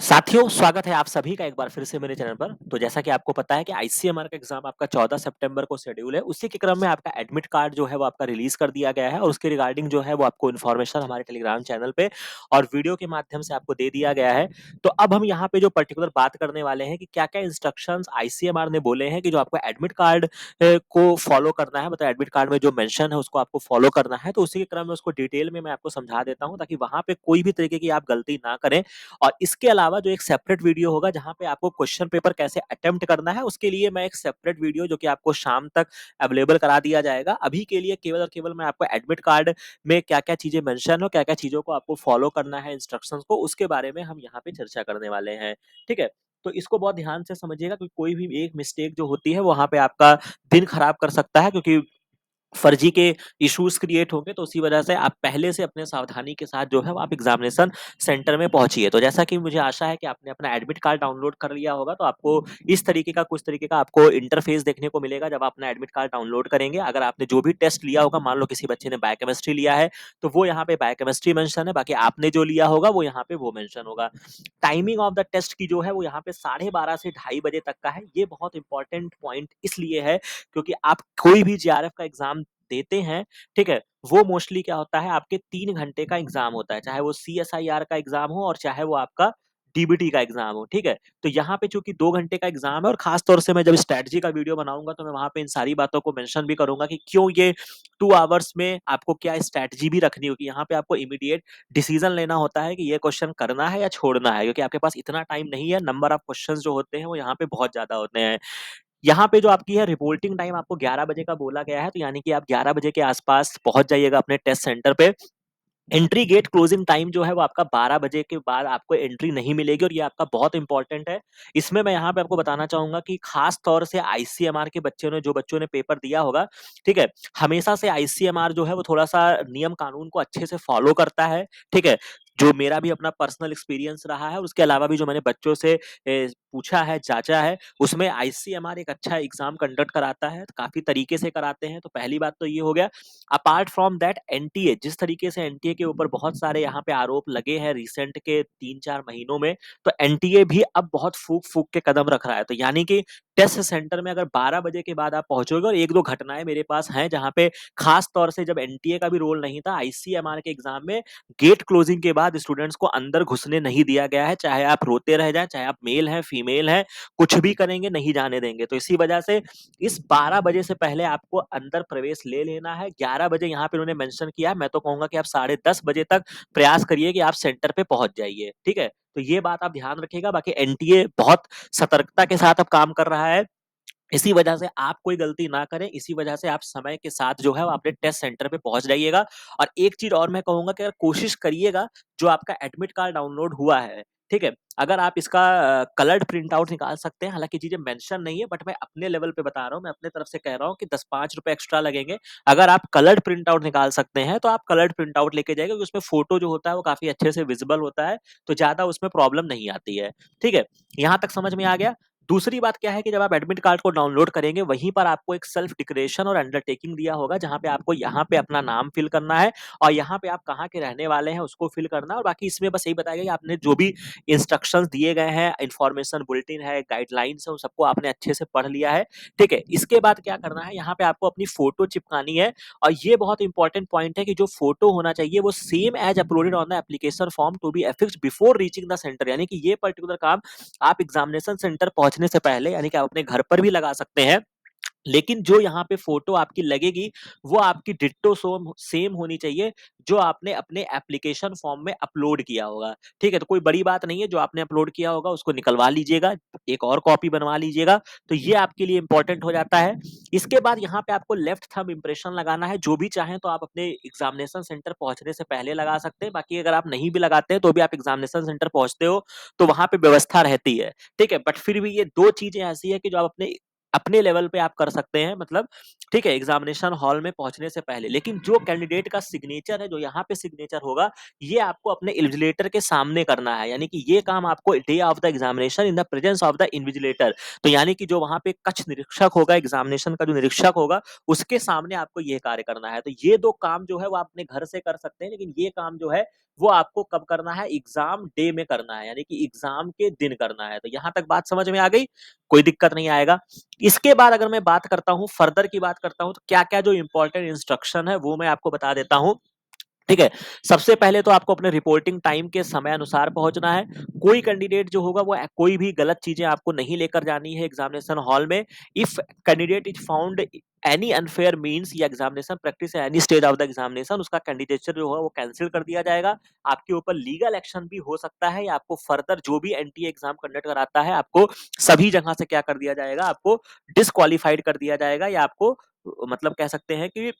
साथियों, स्वागत है आप सभी का एक बार फिर से मेरे चैनल पर। तो जैसा कि आपको पता है कि आईसीएमआर का एग्ज़ाम आपका 14 सितंबर को शेड्यूल है। उसी के क्रम में आपका एडमिट कार्ड जो है वो आपका रिलीज़ कर दिया गया है और उसके रिगार्डिंग जो है वो आपको इन्फॉर्मेशन हमारे टेलीग्राम चैनल पे और वीडियो के माध्यम से आपको दे दिया गया है। तो अब हम यहाँ पे जो पर्टिकुलर बात करने वाले हैं कि क्या-क्या इंस्ट्रक्शंस आईसीएमआर ने बोले हैं कि जो आपको एडमिट कार्ड को फॉलो करना है, मतलब एडमिट कार्ड में जो मेंशन है उसको आपको फॉलो करना है। तो उसी के क्रम में उसको डिटेल में मैं आपको समझा देता हूँ ताकि वहाँ पे कोई भी तरीके की आप गलती ना करें। और इसके अलावा जो एक सेपरेट वीडियो होगा जहाँ पे आपको क्वेश्चन पेपर कैसे अटेम्प्ट करना है, उसके लिए मैं एक सेपरेट वीडियो जो कि आपको शाम तक अवेलेबल करा दिया जाएगा। अभी के लिए केवल और केवल मैं आपको एडमिट कार्ड में क्या-क्या चीज़ें मेंशन हो, क्या-क्या चीज़ों को आपको फॉलो करना है इंस्ट्रक्शंस को, उसके बारे में हम यहाँ पे चर्चा करने वाले हैं। ठीक है? तो इसको बहुत ध्यान से समझिएगा क्योंकि कोई भी एक मिस्टेक जो होती है, वहाँ पे आपका दिन खराब कर सकता है क्योंकि फर्जी के इश्यूज क्रिएट होंगे। तो उसी वजह से आप पहले से अपने सावधानी के साथ जो है वो आप एग्जामिनेशन सेंटर में पहुंचिए। तो जैसा कि मुझे आशा है कि आपने अपना एडमिट कार्ड डाउनलोड कर लिया होगा, तो आपको इस तरीके का कुछ तरीके का आपको इंटरफेस देखने को मिलेगा जब आप अपना एडमिट कार्ड डाउनलोड करेंगे। अगर आपने जो भी टेस्ट लिया होगा, मान लो किसी बच्चे ने बायोकेमिस्ट्री लिया है, तो वो यहाँ पे बायोकेमिस्ट्री मेंशन है, बाकी आपने जो लिया होगा वो यहाँ पे वो मेंशन होगा। टाइमिंग ऑफ द टेस्ट की जो है वो यहाँ पे 12:30 से 2:30 बजे तक का है। ये बहुत इंपॉर्टेंट पॉइंट इसलिए है क्योंकि आप कोई भी जेआरएफ का एग्जाम देते हैं, ठीक है? वो मोस्टली क्या होता है, आपके 3 घंटे का एग्ज़ाम होता है, चाहे वो सीएसआईआर का एग्ज़ाम हो और चाहे वो आपका डीबीटी का एग्ज़ाम हो, ठीक है? तो यहाँ पे चूँकि 2 घंटे का एग्ज़ाम है और ख़ास तौर से मैं जब स्ट्रैटेजी का वीडियो बनाऊँगा तो मैं वहाँ पे इन सारी बातों को मेंशन भी करूँगा कि क्यों ये 2 आवर्स में आपको क्या स्ट्रैटेजी भी रखनी होगी। यहाँ पे आपको इमीडिएट डिसीज़न लेना होता है कि ये क्वेश्चन करना है या छोड़ना है, क्योंकि आपके पास इतना टाइम नहीं है, नंबर ऑफ क्वेश्चन्स जो होते हैं वो यहाँ पे बहुत ज़्यादा होते हैं। यहाँ पे जो आपकी है रिपोर्टिंग टाइम आपको 11 बजे का बोला गया है, तो यानी कि आप 11 बजे के आस-पास पहुँच जाइएगा अपने टेस्ट सेंटर पे। एंट्री गेट क्लोजिंग टाइम जो है वो आपका 12 बजे के बाद आपको एंट्री नहीं मिलेगी और ये आपका बहुत इंपॉर्टेंट है। इसमें मैं यहाँ पे आपको बताना चाहूँगा कि खास तौर से आईसीएमआर के बच्चों ने जो बच्चों ने पेपर दिया होगा, ठीक है? हमेशा से आईसीएमआर जो है वो थोड़ा-सा नियम कानून को अच्छे से फॉलो करता है, ठीक है? जो मेरा भी अपना पर्सनल एक्सपीरियंस रहा है और उसके अलावा भी जो मैंने बच्चों से पूछा है, जाँचा है, उसमें आईसीएमआर एक अच्छा एग्ज़ाम कंडक्ट कराता है, काफ़ी तरीके से कराते हैं। तो पहली बात तो ये हो गया। अपार्ट फ्रॉम दैट एनटीए, जिस तरीके से एनटीए के ऊपर बहुत सारे यहाँ पे आरोप लगे हैं रिसेंट के 3-4 महीनों में, तो एनटीए भी अब बहुत फूँक-फूँक के कदम रख रहा है। तो यानी कि टेस्ट सेंटर में अगर 12 बजे के बाद आप पहुँचोगे, और 1-2 घटनाएँ मेरे पास हैं जहाँ पे खास तौर से जब एनटीए का भी रोल नहीं था, आईसीएमआर के एग्ज़ाम में गेट क्लोजिंग के बाद स्टूडेंट्स को अंदर घुसने नहीं दिया गया है, चाहे आप रोते रह जाएँ, चाहे आप मेल हैं, फीमेल हैं, कुछ भी करेंगे, नहीं जाने देंगे। तो इसी वजह से इस 12 बजे से पहले आपको अंदर प्रवेश ले लेना है। 11 बजे यहाँ पे उन्होंने मेंशन किया है, मैं तो कहूँगा कि आप साढ़े 10 बजे तक प्रयास करिए कि आप सेंटर पे पहुँच जाइए, ठीक है? तो ये बात आप ध्यान रखिएगा। बाकी एनटीए बहुत सतर्कता के साथ अब काम कर रहा है। इसी वजह से आप कोई गलती ना करें, इसी वजह से आप समय के साथ जो है वो अपने टेस्ट सेंटर पे पहुँच जाइएगा। और एक चीज़ और मैं कहूँगा कि अगर कोशिश करिएगा, जो आपका एडमिट कार्ड डाउनलोड हुआ है, ठीक है? अगर आप इसका कलर्ड प्रिंट आउट निकाल सकते हैं, हालाँकि चीज़ें मेंशन नहीं है, बट मैं अपने लेवल पे बता रहा हूँ, मैं अपने तरफ से कह रहा हूँ कि 10-5 रुपए एक्स्ट्रा लगेंगे। अगर आप कलर्ड प्रिंट आउट निकाल सकते हैं, तो आप कलर्ड प्रिंट आउट लेके जाइए, क्योंकि उसमें फ़ोटो जो होता है वो काफ़ी अच्छे से विज़िबल होता है, तो ज़्यादा उसमें प्रॉब्लम नहीं आती है, ठीक है? यहाँ तक समझ में आ गया? दूसरी बात क्या है कि जब आप एडमिट कार्ड को डाउनलोड करेंगे, वहीं पर आपको एक सेल्फ डिक्लेरेशन और अंडरटेकिंग दिया होगा, जहाँ पे आपको यहाँ पे अपना नाम फिल करना है और यहाँ पे आप कहाँ के रहने वाले हैं उसको फिल करना है। और बाकी इसमें बस यही बताया गया कि आपने जो भी इंस्ट्रक्शंस दिए गए हैं, इन्फॉर्मेशन बुलेटिन है, गाइडलाइंस है, उन सबको आपने अच्छे से पढ़ लिया है, ठीक है? इसके बाद क्या करना है, यहाँ पे आपको अपनी फोटो चिपकानी है। और ये बहुत इंपॉर्टेंट पॉइंट है कि जो फोटो होना चाहिए वो same as uploaded on the application form to be affixed before reaching the centre, यानी कि ये पर्टिकुलर काम आप एग्जामिनेशन सेंटर पहुँचने से पहले, यानी कि आप अपने घर पर भी लगा सकते हैं। लेकिन जो यहाँ पे फ़ोटो आपकी लगेगी, वो आपकी डिट्टो सोम सेम होनी चाहिए, जो आपने अपने एप्लीकेशन फ़ॉर्म में अपलोड किया होगा, ठीक है? तो कोई बड़ी बात नहीं है, जो आपने अपलोड किया होगा उसको निकलवा लीजिएगा, एक और कॉपी बनवा लीजिएगा, तो ये आपके लिए इम्पोर्टेंट हो जाता है। इसके बाद यहाँ पे आपको लेफ्ट थंब इम्प्रेशन लगाना है, जो भी चाहें तो आप अपने एग्ज़ामिनेशन सेंटर पहुँचने से पहले लगा सकते हैं, बाकी अगर आप नहीं भी लगाते हैं, तो भी आप एग्ज़ामिनेशन सेंटर पहुँचते हो, तो वहाँ पे व्यवस्था रहती है, ठीक है? बट फिर भी ये 2 चीज़ें ऐसी हैं कि जो आप अपने अपने लेवल पे आप कर सकते हैं, मतलब ठीक है, एग्जामिनेशन हॉल में पहुँचने से पहले। लेकिन जो कैंडिडेट का सिग्नेचर है, जो यहाँ पे सिग्नेचर होगा, ये आपको अपने इन्विजिलेटर के सामने करना है। यानी कि ये काम आपको day of the examination in the presence of the invigilator. तो यानी कि जो वहाँ पे कक्ष निरीक्षक होगा, एग्जामिनेशन का जो निरीक्षक होगा, उसके सामने आपको ये कार्य करना है। तो ये 2 काम जो है वो आप अपने घर से कर सकते हैं, लेकिन ये काम जो है वो आपको कब करना है? एग्ज़ाम डे में करना है, यानी कि एग्ज़ाम के दिन करना है। तो यहाँ तक बात समझ में आ गई? कोई दिक्कत नहीं आएगा। इसके बाद अगर मैं बात करता हूँ, फर्दर की बात करता हूँ, तो क्या-क्या जो इम्पोर्टेंट इंस्ट्रक्शन है, वो मैं आपको बता देता हूँ। ठीक है? सबसे पहले तो आपको अपने रिपोर्टिंग टाइम के समय अनुसार पहुँचना है। कोई कैंडिडेट जो होगा वो कोई भी गलत चीज़ें आपको नहीं लेकर जानी है एग्ज़ामिनेशन हॉल में। If candidate is found any unfair means या examination practice at any stage of the examination, उसका कैंडिडेचर जो है वो कैंसल कर दिया जाएगा। आपके ऊपर लीगल एक्शन भी हो सकता है, या आपको फर्दर जो भी एनटीए एग्ज़ाम कंडक्ट कराता है, आपको सभी जगह से क्या कर दिया जाएगा, आपको डिस्क्वालिफाइड कर दिया जाएगा, या आपको मतलब कह सकते हैं कि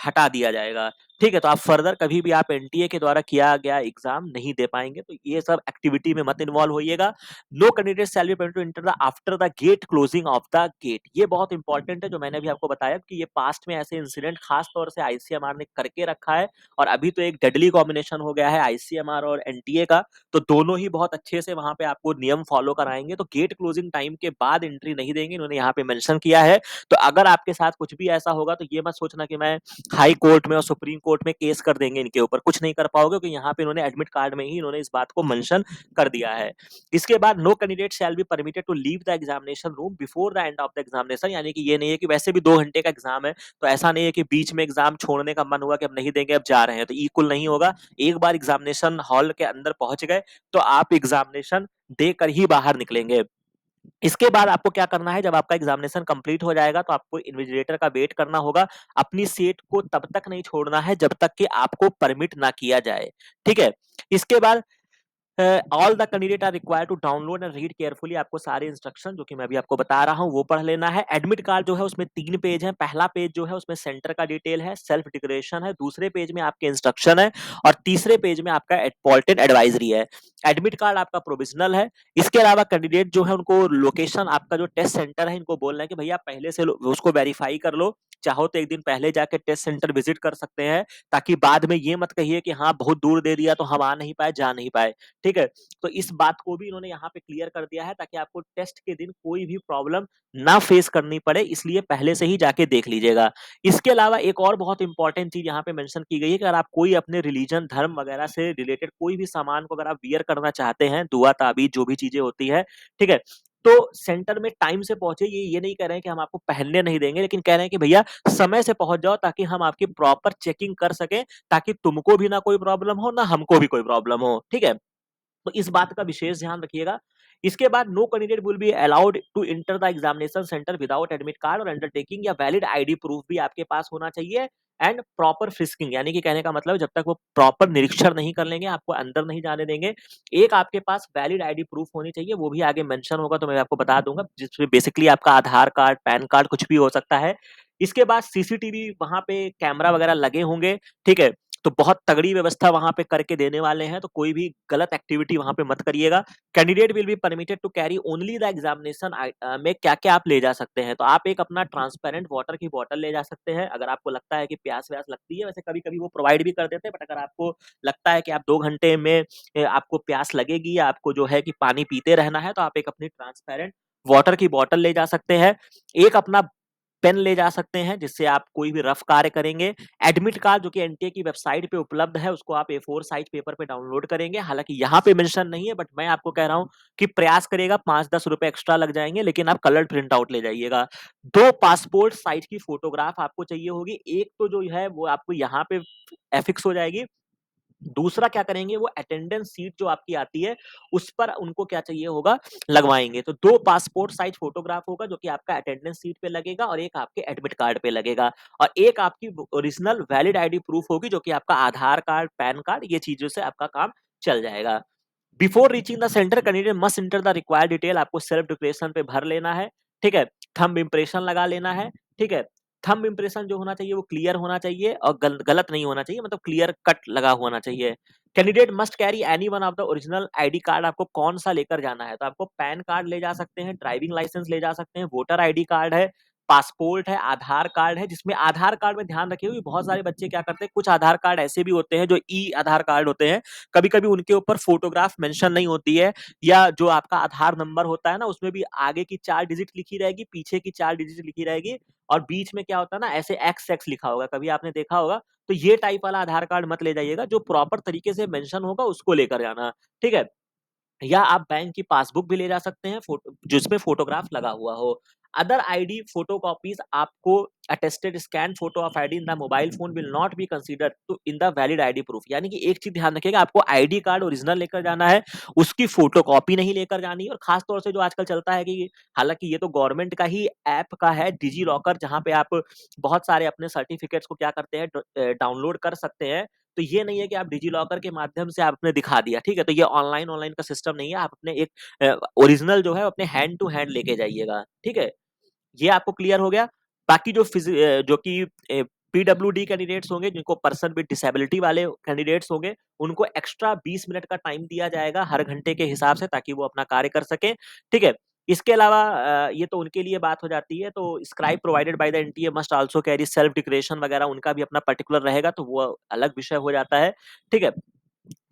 हटा दिया जाएगा। ठीक है? तो आप फर्दर कभी भी आप एनटीए के द्वारा किया गया एग्ज़ाम नहीं दे पाएँगे, तो ये सब एक्टिविटी में मत इन्वॉल्व होइएगा। No candidate shall be permitted to enter the after the gate closing of the gate. ये बहुत इंपॉर्टेंट है, जो मैंने अभी आपको बताया कि ये पास्ट में ऐसे इंसिडेंट खास तौर से आईसीएमआर ने करके रखा है, और अभी तो एक डेडली कॉम्बिनेशन हो गया है आईसीएमआर और एनटीए का, तो दोनों ही बहुत अच्छे से वहाँ पे आपको नियम फॉलो कराएँगे। तो गेट क्लोजिंग टाइम के बाद एंट्री नहीं देंगे, इन्होंने यहाँ पे मेंशन किया है। तो अगर आपके साथ कुछ भी ऐसा होगा, तो ये मत सोचना कि मैं हाई कोर्ट में और सुप्रीम कोर्ट में केस कर देंगे इनके ऊपर, कुछ नहीं कर पाओगे, क्योंकि यहाँ पे इन्होंने एडमिट कार्ड में ही इन्होंने इस बात को मेंशन कर दिया है। इसके बाद no candidate shall be permitted to leave the examination room before the end of the examination, यानी कि ये नहीं है कि वैसे भी 2 घंटे का एग्जाम है, तो ऐसा नहीं है कि बीच में एग्जाम छोड़ने का मन हुआ कि अब नहीं देंगे, अब जा रहे हैं, तो इक्वल नहीं होगा। एक बार एग्जामिनेशन हॉल के अंदर पहुंच गए, तो आप एग्जामिनेशन देकर ही बाहर निकलेंगे। इसके बाद आपको क्या करना है, जब आपका एग्जामिनेशन कंप्लीट हो जाएगा, तो आपको इन्विजिलेटर का वेट करना होगा। अपनी सीट को तब तक नहीं छोड़ना है जब तक कि आपको परमिट ना किया जाए। ठीक है? इसके बाद all the candidate are required to download and read carefully. आपको सारे इंस्ट्रक्शन जो कि मैं अभी आपको बता रहा हूँ वो पढ़ लेना है। एडमिट कार्ड जो है उसमें 3 पेज है। पहला पेज जो है उसमें सेंटर का डिटेल है, सेल्फ डिक्लेरेशन है, दूसरे पेज में आपके इंस्ट्रक्शन है, और तीसरे पेज में आपका इम्पोर्टेंट एडवाइजरी है। एडमिट कार्ड आपका प्रोविजनल है। इसके अलावा कैंडिडेट जो है उनको लोकेशन, आपका जो टेस्ट सेंटर है, इनको बोलना है कि भैया पहले से उसको वेरीफाई कर लो। चाहो तो एक दिन पहले जाके टेस्ट सेंटर विजिट कर सकते हैं, ताकि बाद में ये मत कहिए कि हाँ बहुत दूर दे दिया तो हम आ नहीं पाए, जा नहीं पाए। ठीक है? तो इस बात को भी इन्होंने यहाँ पे क्लियर कर दिया है, ताकि आपको टेस्ट के दिन कोई भी प्रॉब्लम ना फेस करनी पड़े, इसलिए पहले से ही जाके देख लीजिएगा। इसके अलावा एक और बहुत इंपॉर्टेंट चीज यहाँ पे मेंशन की गई है कि अगर आप कोई अपने रिलीजन, धर्म वगैरह से रिलेटेड कोई भी सामान को अगर आप वियर करना चाहते हैं, दुआ ताबीज जो भी चीजें होती है, ठीक है, तो सेंटर में टाइम से पहुंचे। ये नहीं कह रहे हैं कि हम आपको पहनने नहीं देंगे, लेकिन कह रहे हैं कि भैया समय से पहुंच जाओ, ताकि हम आपकी प्रॉपर चेकिंग कर सकें, ताकि तुमको भी ना कोई प्रॉब्लम हो, ना हमको भी कोई प्रॉब्लम हो। ठीक है? तो इस बात का विशेष ध्यान रखिएगा। इसके बाद no candidate will be allowed to enter the examination centre without admit card और अंडरटेकिंग, या वैलिड आईडी प्रूफ भी आपके पास होना चाहिए। एंड प्रॉपर फ्रिस्किंग, यानी कि कहने का मतलब जब तक वो प्रॉपर निरीक्षण नहीं कर लेंगे, आपको अंदर नहीं जाने देंगे। एक आपके पास वैलिड आईडी प्रूफ होनी चाहिए, वो भी आगे मेंशन होगा तो मैं आपको बता दूंगा, जिसमें बेसिकली आपका आधार कार्ड, पैन कार्ड कुछ भी हो सकता है। इसके बाद सीसीटीवी वहां पे कैमरा वगैरह लगे होंगे। ठीक है? तो बहुत तगड़ी व्यवस्था वहाँ पे करके देने वाले हैं, तो कोई भी गलत एक्टिविटी वहाँ पे मत करिएगा। Candidate will be permitted to carry only the examination में क्या-क्या आप ले जा सकते हैं, तो आप एक अपना ट्रांसपेरेंट वाटर की बॉटल ले जा सकते हैं, अगर आपको लगता है कि प्यास-व्यास लगती है। वैसे कभी-कभी वो प्रोवाइड भी कर देते हैं, बट अगर आपको लगता है कि आप 2 घंटे में आपको प्यास लगेगी, या आपको जो है कि पानी पीते रहना है, तो आप एक अपनी ट्रांसपेरेंट वाटर की बॉटल ले जा सकते हैं। एक अपना पेन ले जा सकते हैं, जिससे आप कोई भी रफ कार्य करेंगे। एडमिट कार्ड जो कि एनटीए की वेबसाइट पे उपलब्ध है, उसको आप A4 साइज पेपर पे डाउनलोड करेंगे। हालाँकि यहाँ पे मेंशन नहीं है, बट मैं आपको कह रहा हूँ कि प्रयास करिएगा, 5-10 रुपए एक्स्ट्रा लग जाएँगे, लेकिन आप कलर्ड प्रिंट आउट ले जाइएगा। 2 पासपोर्ट साइज की फोटोग्राफ आपको चाहिए होगी। एक तो जो है वो आपको यहाँ पे एफिक्स हो जाएगी। दूसरा क्या करेंगे, वो अटेंडेंस सीट जो आपकी आती है, उस पर उनको क्या चाहिए होगा, लगवाएँगे। तो 2 पासपोर्ट साइज़ फ़ोटोग्राफ होगा, जो कि आपका अटेंडेंस सीट पे लगेगा, और एक आपके एडमिट कार्ड पे लगेगा, और एक आपकी ओरिजिनल वैलिड आईडी प्रूफ होगी, जो कि आपका आधार कार्ड, पैन कार्ड, ये चीज़ों से आपका काम चल जाएगा। Before reaching the centre, candidate must enter the required detail. आपको सेल्फ डिक्लेरेशन पे भर लेना है। ठीक है? थंब इम्प्रेशन लगा लेना है। ठीक है? थंब इम्प्रेशन जो होना चाहिए वो क्लियर होना चाहिए, और गलत नहीं होना चाहिए, मतलब क्लियर कट लगा होना चाहिए। Candidate must carry any one of the original ID card. आपको कौन-सा लेकर जाना है? तो आपको पैन कार्ड ले जा सकते हैं, ड्राइविंग लाइसेंस ले जा सकते हैं, वोटर आईडी कार्ड है, पासपोर्ट है, आधार कार्ड है, जिसमें आधार कार्ड में ध्यान रखिए कि बहुत सारे बच्चे क्या करते हैं, कुछ आधार कार्ड ऐसे भी होते हैं जो ई आधार कार्ड होते हैं। कभी-कभी उनके ऊपर फोटोग्राफ मेंशन नहीं होती है, या जो आपका आधार नंबर होता है ना, उसमें भी आगे की 4 डिजिट लिखी रहेगी, पीछे की 4 डिजिट लिखी रहेगी, और बीच में क्या होता है ना, ऐसे एक्स एक्स लिखा होगा, कभी आपने देखा होगा। तो ये टाइप वाला आधार कार्ड मत ले जाइएगा, जो प्रॉपर तरीके से मेंशन होगा उसको लेकर जाना, ठीक है? या आप बैंक की पासबुक भी ले जा सकते हैं, फोटो जिसमें फोटोग्राफ लगा हुआ हो। अदर आईडी फोटोकॉपीज आपको attested scan photo of ID in the mobile phone will not be considered to in the valid ID proof. यानी कि एक चीज ध्यान रखिएगा, आपको आईडी कार्ड ओरिजिनल लेकर जाना है, उसकी फोटोकॉपी नहीं लेकर जानी है। और खास तौर से जो आजकल चलता है कि हालांकि ये तो गवर्नमेंट का ही ऐप का है, डिजी लॉकर, जहां पे आप बहुत सारे अपने सर्टिफिकेट्स को क्या करते हैं, डाउनलोड कर सकते हैं। तो ये नहीं है कि आप डिजी लॉकर के माध्यम से आपने दिखा दिया, ठीक है? तो ये ऑनलाइन ऑनलाइन का सिस्टम नहीं है। आप अपने एक ओरिजिनल जो है अपने हैंड टू हैंड लेके जाइएगा, ठीक है? ये आपको क्लियर हो गया। बाकी जो कि पीडब्ल्यूडी कैंडिडेट्स होंगे, जिनको पर्सन विद डिसेबिलिटी वाले कैंडिडेट्स होंगे, उनको एक्स्ट्रा 20 मिनट का टाइम दिया जाएगा हर घंटे के हिसाब से, ताकि वो अपना कार्य कर सकें, ठीक है? इसके अलावा ये तो उनके लिए बात हो जाती है। तो scribe provided by the NTA must also carry self declaration वगैरह, उनका भी अपना पर्टिकुलर रहेगा, तो वो अलग विषय हो जाता है, ठीक है?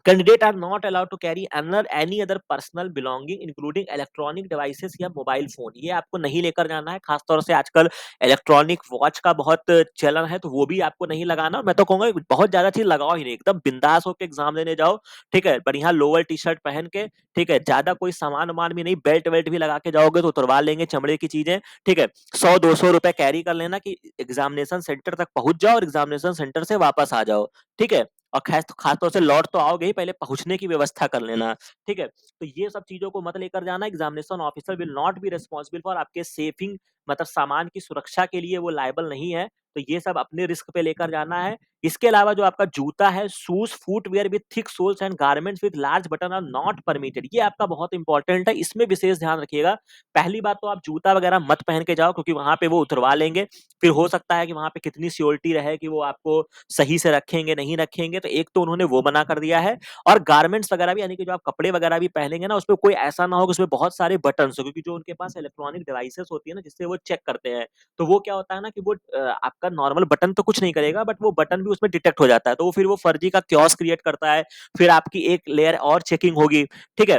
Candidate are not allowed to carry any other personal belonging including electronic devices या मोबाइल फोन। ये आपको नहीं लेकर जाना है। खासतौर से आजकल इलेक्ट्रॉनिक वॉच का बहुत चलन है, तो वो भी आपको नहीं लगाना। मैं तो कहूंगा बहुत ज्यादा चीज लगाओ ही नहीं, एकदम बिंदास होकर एग्जाम देने जाओ, ठीक है? बढ़िया लोअर टी शर्ट पहन के, ठीक है? ज्यादा कोई सामान वामान भी नहीं, बेल्ट वेल्ट भी लगा के जाओगे तो उतरवा लेंगे चमड़े की चीजें, ठीक है? 100-200 रुपए कैरी कर लेना कि एग्जामिनेशन सेंटर तक पहुंच जाओ और एग्जामिनेशन सेंटर से वापस आ जाओ, ठीक है? और खास तौर से लौट तो आओगे ही, पहले पहुंचने की व्यवस्था कर लेना, ठीक है? तो ये सब चीजों को मत लेकर जाना। Examination officer will not be responsible for आपके सेफिंग, मतलब सामान की सुरक्षा के लिए वो लायबल नहीं है। तो ये सब अपने रिस्क पे लेकर जाना है। इसके अलावा जो आपका जूता है, shoes, footwear with thick soles and garments with large button are not permitted. ये आपका बहुत इंपॉर्टेंट है, इसमें विशेष ध्यान रखिएगा। पहली बात तो आप जूता वगैरह मत पहन के जाओ, क्योंकि वहां पे वो उतरवा लेंगे। फिर हो सकता है कि वहां पे कितनी सियोरिटी रहे कि वो आपको सही से रखेंगे नहीं रखेंगे, तो एक तो उन्होंने वो मना कर दिया है। और गारमेंट्स वगैरह भी, यानी कि जो आप कपड़े वगैरह भी पहनेंगे ना, उसमें कोई ऐसा ना हो कि उसमें बहुत सारे बटन हो, क्योंकि जो उनके पास इलेक्ट्रॉनिक डिवाइसेस होती है ना, जिससे वो चेक करते हैं, तो वो क्या होता है ना कि वो आपका नॉर्मल बटन तो कुछ नहीं करेगा, बट वो बटन भी उसमें डिटेक्ट हो जाता है, तो वो फिर वो फर्जी का क्योस क्रिएट करता है। फिर आपकी एक लेयर और चेकिंग होगी, ठीक है?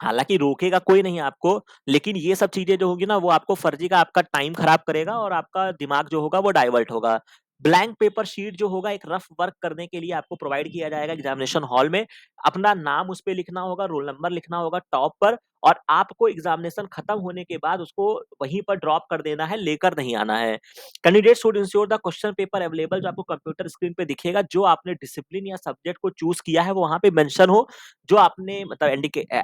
हालांकि रोकेगा कोई नहीं आपको, लेकिन ये सब चीजें जो होगी ना, वो आपको फर्जी का आपका टाइम खराब करेगा और आपका दिमाग जो होगा वो डाइवर्ट होगा। ब्लैंक पेपर शीट जो होगा, एक रफ वर्क करने के लिए आपको प्रोवाइड किया जाएगा एग्जामिनेशन हॉल में। अपना नाम उस पे लिखना होगा, रोल नंबर लिखना होगा टॉप पर, और आपको एग्जामिनेशन खत्म होने के बाद उसको वहीं पर ड्रॉप कर देना है, लेकर नहीं आना है। Candidate should ensure the question paper available, जो आपको कंप्यूटर स्क्रीन पे दिखेगा, जो आपने डिसिप्लिन या सब्जेक्ट को चूज किया है वो वहां पे मेंशन हो, जो आपने मतलब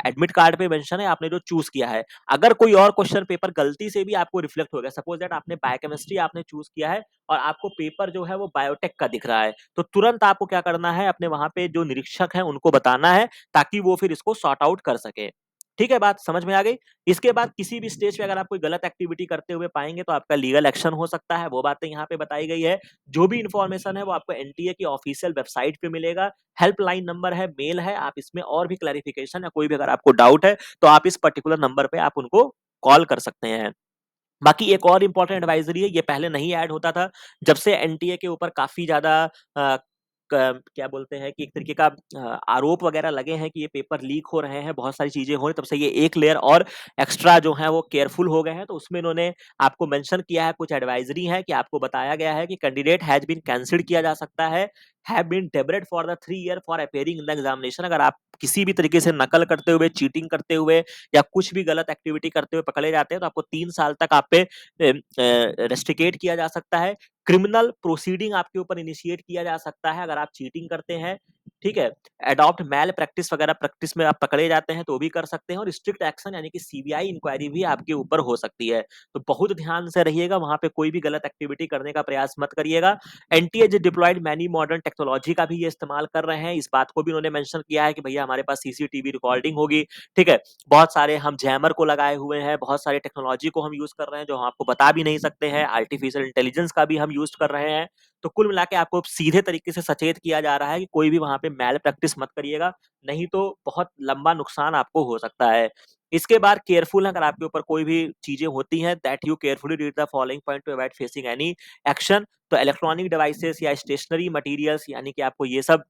एडमिट कार्ड पे मेंशन है आपने जो चूज किया है। अगर कोई और क्वेश्चन पेपर गलती से भी आपको रिफ्लेक्ट हो गया, सपोज दैट आपने बायोकेमिस्ट्री आपने चूज किया है और आपको पेपर जो है वो बायोटेक का दिख रहा है, तो तुरंत आपको क्या करना है, अपने वहां पे जो निरीक्षक है उनको बताना है, ताकि वो फिर इसको सॉर्ट आउट कर सके। ठीक है, बात समझ में आ गई? इसके बाद किसी भी स्टेज पे अगर आप कोई गलत एक्टिविटी करते हुए पाएंगे तो आपका लीगल एक्शन हो सकता है, वो बातें यहाँ पे बताई गई है। जो भी इंफॉर्मेशन है वो आपको एनटीए की ऑफिशियल वेबसाइट पे मिलेगा। हेल्पलाइन नंबर है, मेल है, आप इसमें और भी क्लैरिफिकेशन या कोई भी अगर आपको डाउट है तो आप इस पर्टिकुलर नंबर पे आप उनको कॉल कर सकते हैं। बाकी एक और इंपॉर्टेंट एडवाइजरी है, ये पहले नहीं ऐड होता था, जब से एनटीए के ऊपर काफी ज्यादा क्या बोलते हैं कि एक तरीके का आरोप वगैरह लगे हैं कि ये पेपर लीक हो रहे हैं, बहुत सारी चीजें हो रही, तब से ये एक लेयर और एक्स्ट्रा जो है वो केयरफुल हो गए हैं। तो उसमें इन्होंने आपको मेंशन किया है, कुछ एडवाइजरी है कि आपको बताया गया है कि कैंडिडेट हैज बीन कैंसिल्ड किया जा सकता है, have been debarred for the 3 year for appearing in the examination. अगर आप किसी भी तरीके से नकल करते हुए, चीटिंग करते हुए या कुछ भी गलत एक्टिविटी करते हुए पकड़े जाते हैं तो आपको 3 साल तक आप पे रेस्ट्रिकेट किया जा सकता है। क्रिमिनल प्रोसीडिंग आपके ऊपर इनिशिएट किया जा सकता है अगर आप चीटिंग करते हैं, ठीक है? एडॉप्ट मैल प्रैक्टिस वगैरह प्रैक्टिस में आप पकड़े जाते हैं तो भी कर सकते हैं, और स्ट्रिक्ट एक्शन यानी कि सीबीआई इंक्वायरी भी आपके ऊपर हो सकती है। तो बहुत ध्यान से रहिएगा, वहां पे कोई भी गलत एक्टिविटी करने का प्रयास मत करिएगा। NTA deployed many modern technology का भी ये इस्तेमाल कर रहे हैं, इस बात को भी उन्होंने मेंशन किया है कि भैया हमारे पास सीसीटीवी रिकॉर्डिंग होगी, ठीक है? बहुत सारे हम जैमर को लगाए हुए हैं, बहुत सारी टेक्नोलॉजी को हम यूज कर रहे हैं जो हम आपको बता भी नहीं सकते हैं, आर्टिफिशियल इंटेलिजेंस का भी हम यूज कर रहे हैं। तो कुल मिला के आपको सीधे तरीके से सचेत किया जा रहा है कि कोई भी वहां पे मैल प्रैक्टिस मत करिएगा, नहीं तो बहुत लंबा नुकसान आपको हो सकता है। इसके बाद केयरफुल अगर आपके ऊपर कोई भी चीजें होती हैं, that you carefully read the following point two avoid facing any action. तो इलेक्ट्रॉनिक डिवाइसेस या स्टेशनरी मटेरियल्स, यानी कि आपको ये सब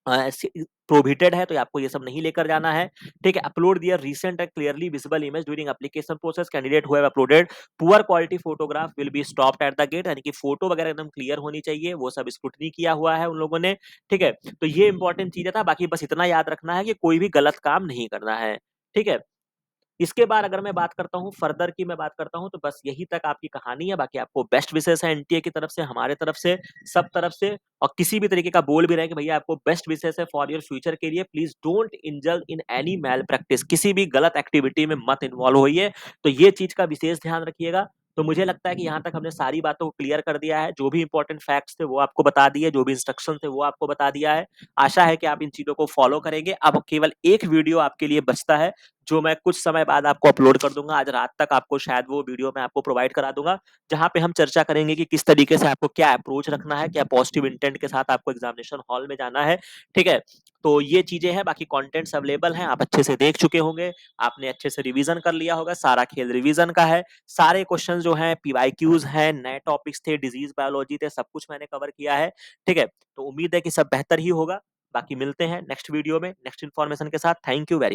प्रोहिबिटेड है, तो आपको ये सब नहीं लेकर जाना है। ठीक है, upload their recent and clearly visible image during application process, candidate who have uploaded poor quality photograph will be stopped at the gate, यानी कि फोटो वगैरह एकदम क्लियर होनी चाहिए, वो सब स्क्रूटनी किया हुआ है उन लोगों ने। ठीक है, तो ये इंपॉर्टेंट चीज था। बाकी बस इतना याद रखना है कि कोई भी गलत काम नहीं करना है। ठीक है, इसके बाद अगर मैं बात करता हूँ फर्दर की, मैं बात करता हूँ, तो बस यही तक आपकी कहानी है। बाकी आपको बेस्ट विशेष है एनटीए की तरफ से, हमारे तरफ से, सब तरफ से। और किसी भी तरीके का बोल भी रहे कि भैया आपको बेस्ट विशेष है फॉर योर फ्यूचर के लिए, please don't indulge in any malpractice, किसी भी गलत एक्टिविटी में मत इन्वॉल्व होइए। तो ये चीज का विशेष ध्यान रखिएगा। तो मुझे लगता है कि यहाँ तक हमने सारी बातों को क्लियर कर दिया है, जो भी इंपॉर्टेंट फैक्ट्स थे वो आपको बता दिए, जो भी इंस्ट्रक्शन थे वो आपको बता दिया है। आशा है कि आप इन चीजों को फॉलो करेंगे। अब केवल एक वीडियो आपके लिए बचता है, जो मैं कुछ समय बाद आपको अपलोड कर दूंगा। आज रात तक आपको शायद वो वीडियो मैं आपको प्रोवाइड करा दूंगा, जहां पे हम चर्चा करेंगे कि किस तरीके से आपको क्या अप्रोच रखना है, क्या पॉजिटिव इंटेंट के साथ आपको एग्जामिनेशन हॉल में जाना है। ठीक है, तो ये चीजें हैं। बाकी कंटेंट्स अवेलेबल हैं, आप अच्छे से देख चुके होंगे, आपने अच्छे से रिवीजन कर लिया होगा, सारा खेल रिवीजन का है। सारे क्वेश्चन जो हैं पीवाईक्यूज हैं, नए टॉपिक्स थे, डिजीज बायोलॉजी थे, सब कुछ मैंने कवर किया है। ठीक है, तो उम्मीद है कि सब बेहतर ही होगा। बाकी मिलते हैं नेक्स्ट वीडियो में नेक्स्ट इन्फॉर्मेशन के साथ। Thank you very